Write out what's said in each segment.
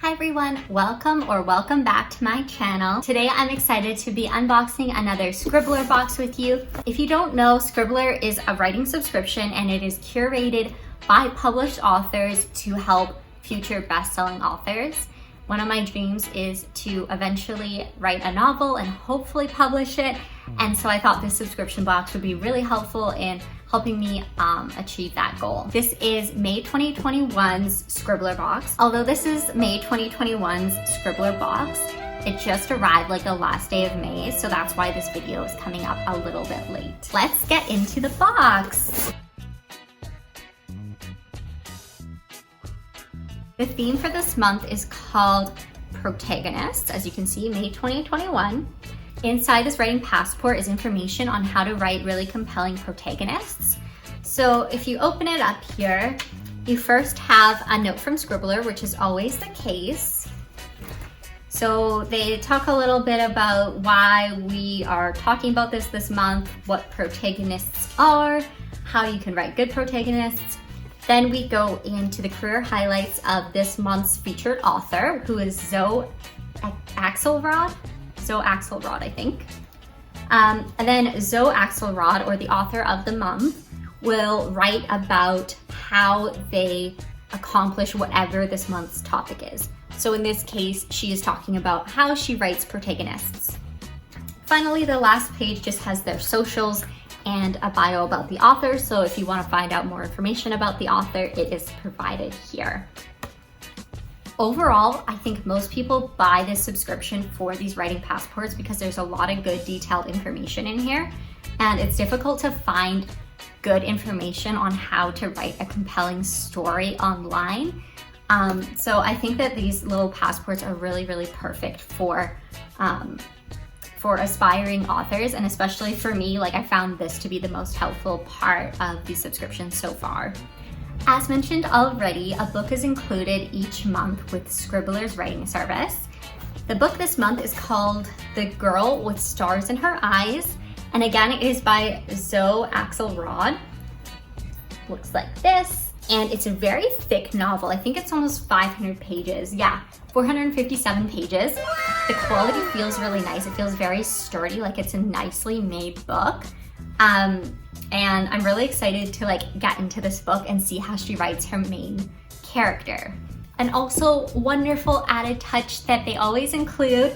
Hi everyone, welcome back to my channel. Today I'm excited to be unboxing another Scribbler box with you. If you don't know, Scribbler is a writing subscription and it is curated by published authors to help future best-selling authors. One of my dreams is to eventually write a novel and hopefully publish it. And so I thought this subscription box would be really helpful in helping me achieve that goal. This is May 2021's Scribbler box. Although this is May 2021's Scribbler box, it just arrived like the last day of May, so that's why this video is coming up a little bit late. Let's get into the box. The theme for this month is called Protagonists, as you can see, May 2021. Inside this writing passport is information on how to write really compelling protagonists. So if you open it up here, you first have a note from Scribbler, which is always the case. So they talk a little bit about why we are talking about this month, what protagonists are, how you can write good protagonists. Then we go into the career highlights of this month's featured author, who is Zoe Axelrod, I think. And then Zoe Axelrod, or the author of the month, will write about how they accomplish whatever this month's topic is. So in this case, she is talking about how she writes protagonists. Finally, the last page just has their socials and a bio about the author. So if you want to find out more information about the author, it is provided here. Overall, I think most people buy this subscription for these writing passports because there's a lot of good detailed information in here, and it's difficult to find good information on how to write a compelling story online. So I think that these little passports are really, really perfect for aspiring authors, and especially for me, like I found this to be the most helpful part of the subscription so far. As mentioned already, a book is included each month with Scribbler's writing service. The book this month is called The Girl with Stars in Her Eyes, and again, it is by Zoe Axelrod. Looks like this, and it's a very thick novel. I think it's almost 500 pages. Yeah, 457 pages. The quality feels really nice. It feels very sturdy, like it's a nicely made book. And I'm really excited to get into this book and see how she writes her main character. And also, wonderful added touch that they always include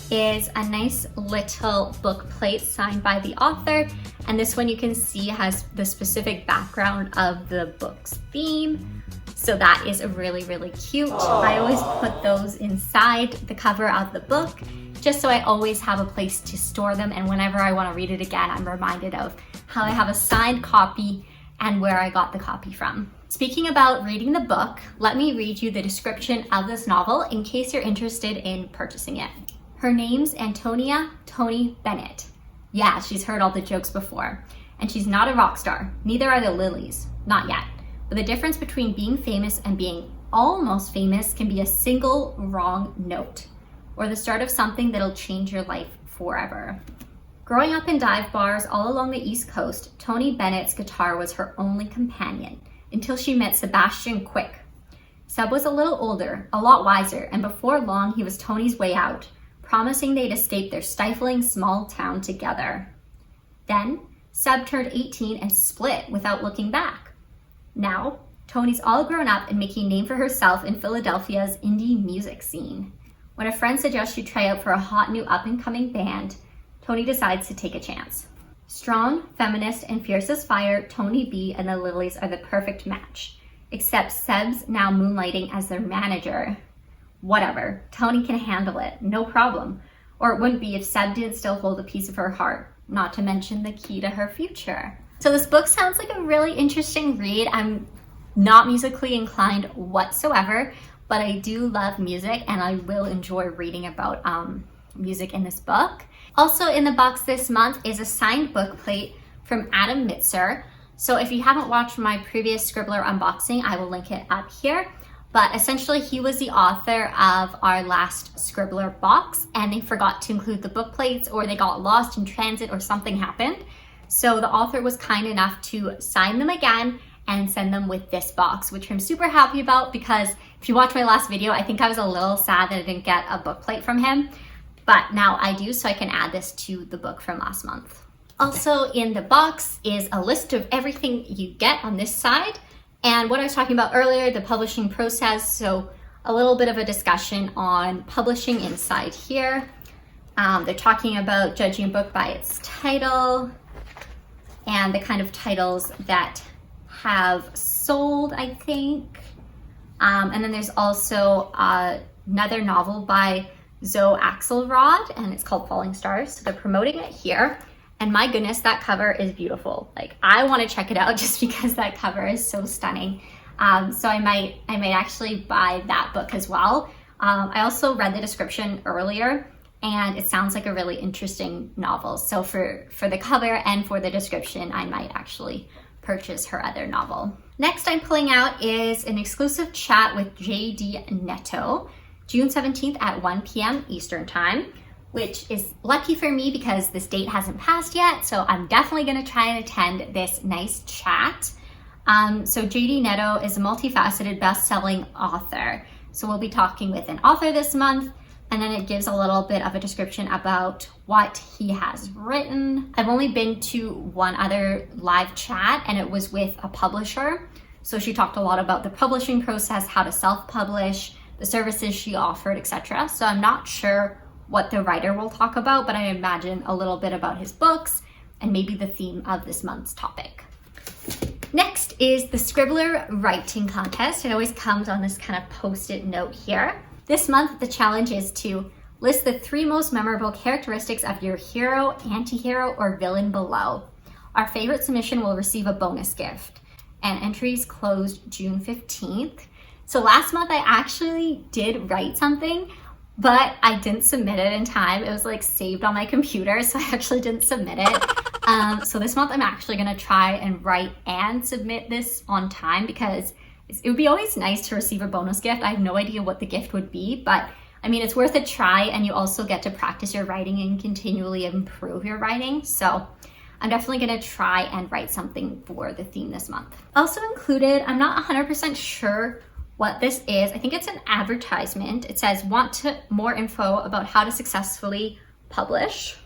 is a nice little book plate signed by the author. And this one you can see has the specific background of the book's theme. So that is really, really cute. I always put those inside the cover of the book, just so I always have a place to store them. And whenever I want to read it again, I'm reminded of how I have a signed copy and where I got the copy from. Speaking about reading the book, let me read you the description of this novel in case you're interested in purchasing it. Her name's Antonia Toni Bennett. Yeah, she's heard all the jokes before. And she's not a rock star. Neither are the Lilies. Not yet. But the difference between being famous and being almost famous can be a single wrong note, or the start of something that'll change your life forever. Growing up in dive bars all along the East Coast, Toni Bennett's guitar was her only companion until she met Sebastian Quick. Seb was a little older, a lot wiser, and before long he was Toni's way out, promising they'd escape their stifling small town together. Then, Seb turned 18 and split without looking back. Now, Toni's all grown up and making a name for herself in Philadelphia's indie music scene. When a friend suggests she try out for a hot new up-and-coming band, Toni decides to take a chance. Strong, feminist, and fierce as fire, Toni B and the Lilies are the perfect match. Except Seb's now moonlighting as their manager. Whatever, Toni can handle it, no problem. Or it wouldn't be if Seb didn't still hold a piece of her heart, not to mention the key to her future. So this book sounds like a really interesting read. I'm not musically inclined whatsoever, but I do love music and I will enjoy reading about music in this book. Also in the box this month is a signed book plate from Adam Mitzer. So if you haven't watched my previous Scribbler unboxing, I will link it up here. But essentially he was the author of our last Scribbler box, and they forgot to include the book plates, or they got lost in transit, or something happened. So the author was kind enough to sign them again and send them with this box, which I'm super happy about because If you watched my last video, I think I was a little sad that I didn't get a book plate from him, but now I do, so I can add this to the book from last month. Also in the box is a list of everything you get on this side, and what I was talking about earlier, the publishing process, so a little bit of a discussion on publishing inside here. They're talking about judging a book by its title and the kind of titles that have sold, I think. And then there's also another novel by Zoe Axelrod, and it's called Falling Stars. So they're promoting it here. And my goodness, that cover is beautiful. Like, I want to check it out just because that cover is so stunning. So I might actually buy that book as well. I also read the description earlier, and it sounds like a really interesting novel. So for the cover and for the description, I might actually purchase her other novel. Next I'm pulling out is an exclusive chat with JD Netto, June 17th at 1 p.m. Eastern Time, which is lucky for me because this date hasn't passed yet, so I'm definitely gonna try and attend this nice chat. So JD Netto is a multifaceted best-selling author. So we'll be talking with an author this month, and then it gives a little bit of a description about what he has written. I've only been to one other live chat, and it was with a publisher. So she talked a lot about the publishing process, how to self-publish, the services she offered, etc. So I'm not sure what the writer will talk about, but I imagine a little bit about his books and maybe the theme of this month's topic. Next is the Scribbler writing contest. It always comes on this kind of post-it note here. This month, the challenge is to list the 3 most memorable characteristics of your hero, anti-hero, or villain below. Our favorite submission will receive a bonus gift, and entries closed June 15th. So last month, I actually did write something, but I didn't submit it in time. It was like saved on my computer, so I actually didn't submit it. So this month, I'm actually gonna try and write and submit this on time because it would be always nice to receive a bonus gift. I have no idea what the gift would be, but I mean, it's worth a try, and you also get to practice your writing and continually improve your writing. So I'm definitely gonna try and write something for the theme this month. Also included, I'm not 100% sure what this is. I think it's an advertisement. It says, want more info about how to successfully publish.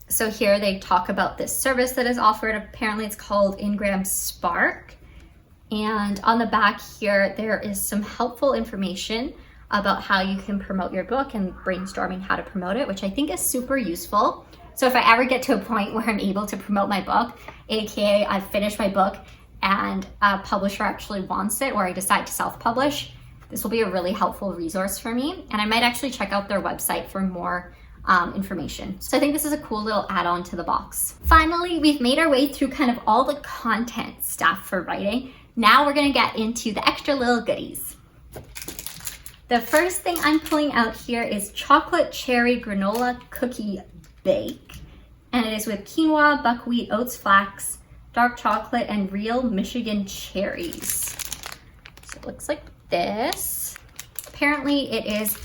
So here they talk about this service that is offered. Apparently it's called Ingram Spark. And on the back here, there is some helpful information about how you can promote your book and brainstorming how to promote it, which I think is super useful. So if I ever get to a point where I'm able to promote my book, aka I've finished my book and a publisher actually wants it, or I decide to self-publish, this will be a really helpful resource for me. And I might actually check out their website for more information. So I think this is a cool little add-on to the box. Finally, we've made our way through kind of all the content stuff for writing. Now we're gonna get into the extra little goodies. The first thing I'm pulling out here is chocolate cherry granola cookie bake. And it is with quinoa, buckwheat, oats, flax, dark chocolate, and real Michigan cherries. So it looks like this. Apparently it is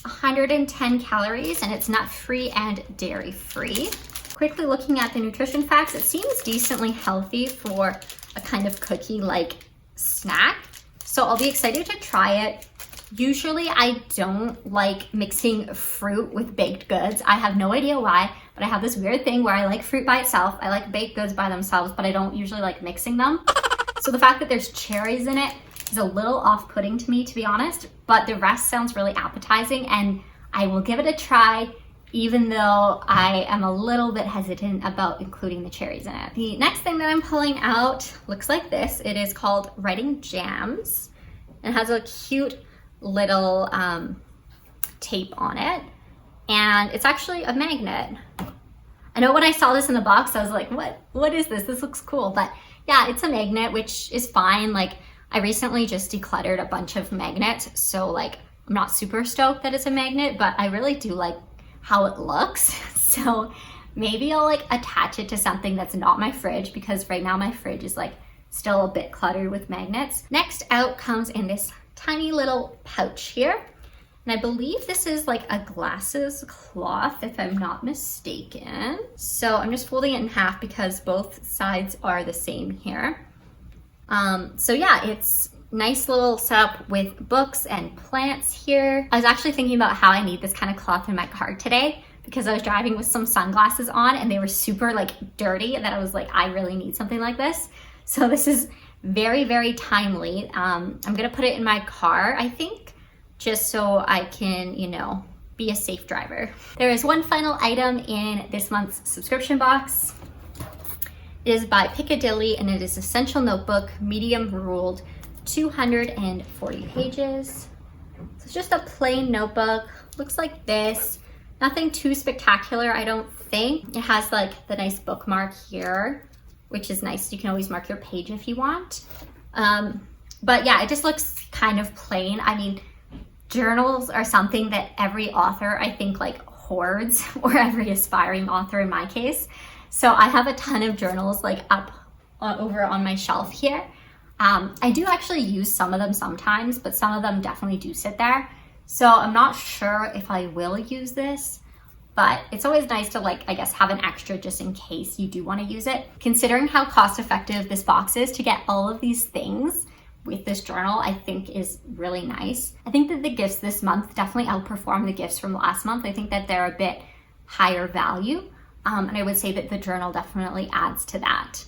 110 calories and it's nut-free and dairy-free. Quickly looking at the nutrition facts, it seems decently healthy for a kind of cookie-like snack. So I'll be excited to try it. Usually I don't like mixing fruit with baked goods. I have no idea why, but I have this weird thing where I like fruit by itself. I like baked goods by themselves, but I don't usually like mixing them. So the fact that there's cherries in it is a little off-putting to me, to be honest, but the rest sounds really appetizing and I will give it a try, even though I am a little bit hesitant about including the cherries in it. The next thing that I'm pulling out looks like this. It is called Writing Jams. It has a cute little tape on it, and it's actually a magnet. I know when I saw this in the box, I was like, what is this? This looks cool. But yeah, it's a magnet, which is fine. Like, I recently just decluttered a bunch of magnets, so like, I'm not super stoked that it's a magnet, but I really do like how it looks. So maybe I'll like attach it to something that's not my fridge, because right now my fridge is like still a bit cluttered with magnets. Next out comes in this tiny little pouch here. And I believe this is like a glasses cloth, if I'm not mistaken. So I'm just folding it in half because both sides are the same here. So yeah, it's nice little setup with books and plants here. I was actually thinking about how I need this kind of cloth in my car today because I was driving with some sunglasses on and they were super like dirty, and that I was like, I really need something like this. So this is very, very timely. I'm gonna put it in my car, I think, just so I can, you know, be a safe driver. There is one final item in this month's subscription box. It is by Piccadilly and it is Essential Notebook, medium ruled, 240 pages. So it's just a plain notebook, looks like this. Nothing too spectacular, I don't think. It has like the nice bookmark here, which is nice. You can always mark your page if you want. But yeah, it just looks kind of plain. I mean, journals are something that every author, I think, like hoards, or every aspiring author in my case. So I have a ton of journals like up over on my shelf here. I do actually use some of them sometimes, but some of them definitely do sit there. So I'm not sure if I will use this, but it's always nice to, like, I guess, have an extra just in case you do want to use it. Considering how cost effective this box is to get all of these things with this journal, I think is really nice. I think that the gifts this month definitely outperform the gifts from last month. I think that they're a bit higher value. And I would say that the journal definitely adds to that.